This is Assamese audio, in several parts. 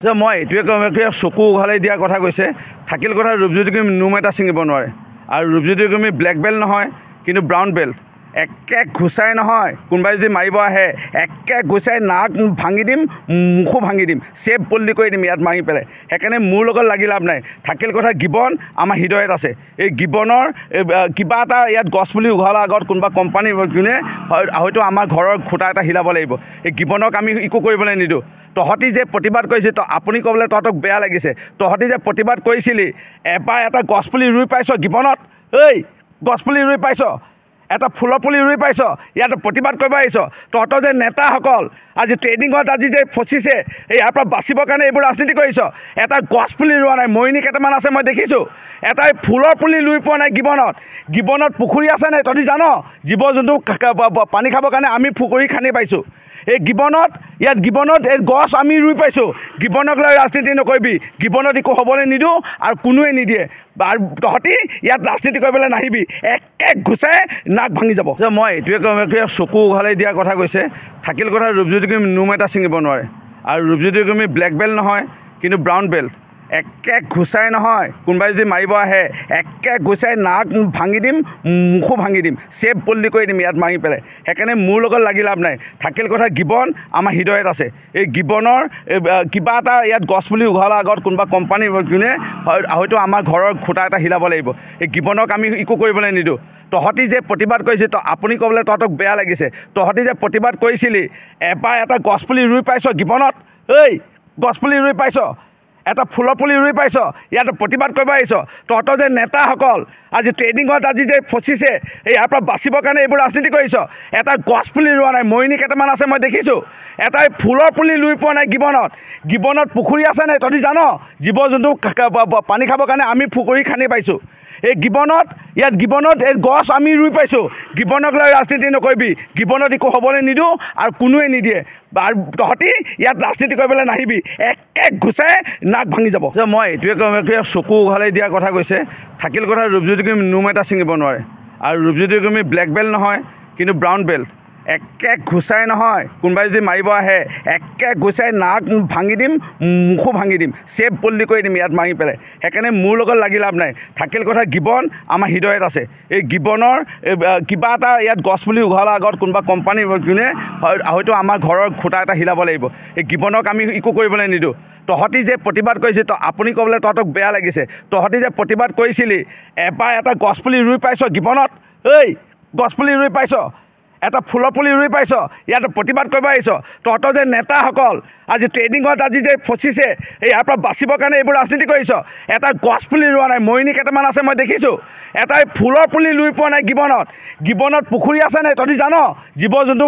যে মই এইটোৱে চকু উঘালাই দিয়া কথা কৈছে থাকিল কথা ৰূপজ্যোতি কুৰ্মী নোম এটা ছিঙিব নোৱাৰে আৰু ৰূপজ্যোতি কুৰ্মী ব্লেক বেল্ট নহয় কিন্তু ব্ৰাউন বেল্ট একে ঘুচাই নহয় কোনোবাই যদি মাৰিব আহে একে ঘুচাই নাক ভাঙি দিম মুখো ভাঙি দিম চেপ পল্লি কৰি দিম ইয়াত মাৰি পেলাই সেইকাৰণে মোৰ লগত লাগি লাভ নাই থাকিল কথা গিবন আমাৰ হৃদয়ত আছে এই গিবনৰ কিবা এটা ইয়াত গছ পুলি উঘালাৰ আগত কোনোবা কোম্পানী যোনে হয়তো আমাৰ ঘৰৰ খুঁটা এটা হিলাব লাগিব এই গিবনক আমি একো কৰিবলৈ নিদিওঁ তহঁতি যে প্ৰতিবাদ কৰিছে আপুনি ক'বলৈ তহঁতক বেয়া লাগিছে তহঁতি যে প্ৰতিবাদ কৰিছিলি এবাৰ এটা গছপুলি ৰুই পাইছ গিবনত এই গছপুলি ৰুই পাইছ এটা ফুলৰ পুলি ৰুই পাইছ ইয়াত প্ৰতিবাদ কৰিব আহিছ তহঁতৰ যে নেতাসকল আজি ট্ৰেইনিঙত আজি যে ফচিছে ইয়াৰ পৰা বাচিবৰ কাৰণে এইবোৰ ৰাজনীতি কৰিছ এটা গছপুলি ৰোৱা নাই মৰিনী কেইটামান আছে মই দেখিছোঁ এটাই ফুলৰ পুলি ৰুই পোৱা নাই গিবনত পুখুৰী আছে নাই তহঁতি জান জীৱ জন্তু পানী খাবৰ কাৰণে আমি পুখুৰী খান্দি পাইছোঁ এই গিবনত এই গছ আমি ৰুই পাইছোঁ গিবনক লৈ ৰাজনীতি নকৰিবি গিবনত একো হ'বলৈ নিদিওঁ আৰু কোনোৱে নিদিয়ে আৰু তহঁতি ইয়াত ৰাজনীতি কৰিবলৈ নাহিবি একে ঘুচাই নাক ভাঙি যাব যে মই এইটোৱে চকু উঘালাই দিয়া কথা কৈছে থাকিল কথা ৰূপজ্যোতি কুৰ্মী নোম এটা ছিঙিব নোৱাৰে আৰু ৰূপজ্যোতি কুৰ্মী ব্লেক বেল্ট নহয় কিন্তু ব্ৰাউন বেল্ট একে ঘুচাই নহয় কোনোবাই যদি মাৰিব আহে একে ঘুচাই নাক ভাঙি দিম মুখো ভাঙি দিম চেপ পল্লি কৰি দিম ইয়াত মাৰি পেলাই সেইকাৰণে মোৰ লগত লাগি লাভ নাই থাকিল কথা গিবন আমাৰ হৃদয়ত আছে এই গিবনৰ কিবা এটা ইয়াত গছ পুলি উঘালাৰ আগত কোনোবা কোম্পানী যোনে হয়তো আমাৰ ঘৰৰ খুঁটা এটা হিলাব লাগিব এই গিবনক আমি একো কৰিবলৈ নিদিওঁ তহঁতি যে প্ৰতিবাদ কৰিছে আপুনি ক'বলৈ তহঁতক বেয়া লাগিছে তহঁতি যে প্ৰতিবাদ কৰিছিলি এবাৰ এটা গছপুলি ৰুই পাইছ গিবনত এই গছপুলি ৰুই পাইছ এটা ফুলৰ পুলি ৰুই পাইছ ইয়াত প্ৰতিবাদ কৰিব আহিছ তহঁতৰ যে নেতাসকল আজি ট্ৰেইনিঙত আজি যে ফচিছে ইয়াৰ পৰা বাচিবৰ কাৰণে এইবোৰ ৰাজনীতি কৰিছ এটা গছপুলি ৰোৱা নাই মৰিনী কেইটামান আছে মই দেখিছোঁ এটাই ফুলৰ পুলি ৰুই পোৱা নাই গিবনত পুখুৰী আছে নাই তহঁতি জান জীৱ জন্তু পানী খাবৰ কাৰণে আমি পুখুৰী খান্দি পাইছোঁ এই গিবনত এই গছ আমি ৰুই পাইছোঁ গিবনক লৈ ৰাজনীতি নকৰিবি গিবনত একো হ'বলৈ নিদিওঁ আৰু কোনোৱে নিদিয়ে আৰু তহঁতি ইয়াত ৰাজনীতি কৰিবলৈ নাহিবি একে ঘুচাই নাক ভাঙি যাব যে মই এইটোৱে চকু উঘালাই দিয়া কথা কৈছে থাকিল কথা ৰূপজ্যোতি কুৰ্মী নোম এটা ছিঙিব নোৱাৰে আৰু ৰূপজ্যোতি কুৰ্মী ব্লেক বেল্ট নহয় কিন্তু ব্ৰাউন বেল্ট একে ঘুচাই নহয় কোনোবাই যদি মাৰিব আহে একে ঘুচাই নাক ভাঙি দিম মুখো ভাঙি দিম চেপ পল্লি কৰি দিম ইয়াত মাৰি পেলাই সেইকাৰণে মোৰ লগত লাগি লাভ নাই থাকিল কথা গিবন আমাৰ হৃদয়ত আছে এই গিবনৰ কিবা এটা ইয়াত গছ পুলি উঘালাৰ আগত কোনোবা কোম্পানী যোনে হয়তো আমাৰ ঘৰৰ খুঁটা এটা হিলাব লাগিব এই গিবনক আমি একো কৰিবলৈ নিদিওঁ তহঁতি যে প্ৰতিবাদ কৰিছে আপুনি ক'বলৈ তহঁতক বেয়া লাগিছে তহঁতি যে প্ৰতিবাদ কৰিছিলি এবাৰ এটা গছপুলি ৰুই পাইছ গিবনত এই গছপুলি ৰুই পাইছ এটা ফুলৰ পুলি ৰুই পাইছ ইয়াত প্ৰতিবাদ কৰিব আহিছ তহঁতৰ যে নেতাসকল আজি ট্ৰেইনিঙত আজি যে ফচিছে ইয়াৰ পৰা বাচিবৰ কাৰণে এইবোৰ ৰাজনীতি কৰিছ এটা গছপুলি ৰোৱা নাই মৰিনী কেইটামান আছে মই দেখিছোঁ এটাই ফুলৰ পুলি ৰুই পোৱা নাই গিবনত পুখুৰী আছে নাই তহঁতি জান জীৱ জন্তু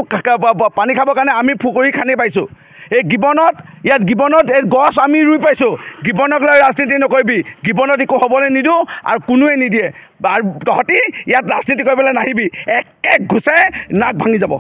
পানী খাবৰ কাৰণে আমি পুখুৰী খান্দি পাইছোঁ এই গিবনত এই গছ আমি ৰুই পাইছোঁ গিবনক লৈ ৰাজনীতি নকৰিবি গিবনত একো হ'বলৈ নিদিওঁ আৰু কোনোৱে নিদিয়ে আৰু তহঁতি ইয়াত ৰাজনীতি কৰিবলৈ নাহিবি একে ঘুচাই নাক ভাঙি যাব।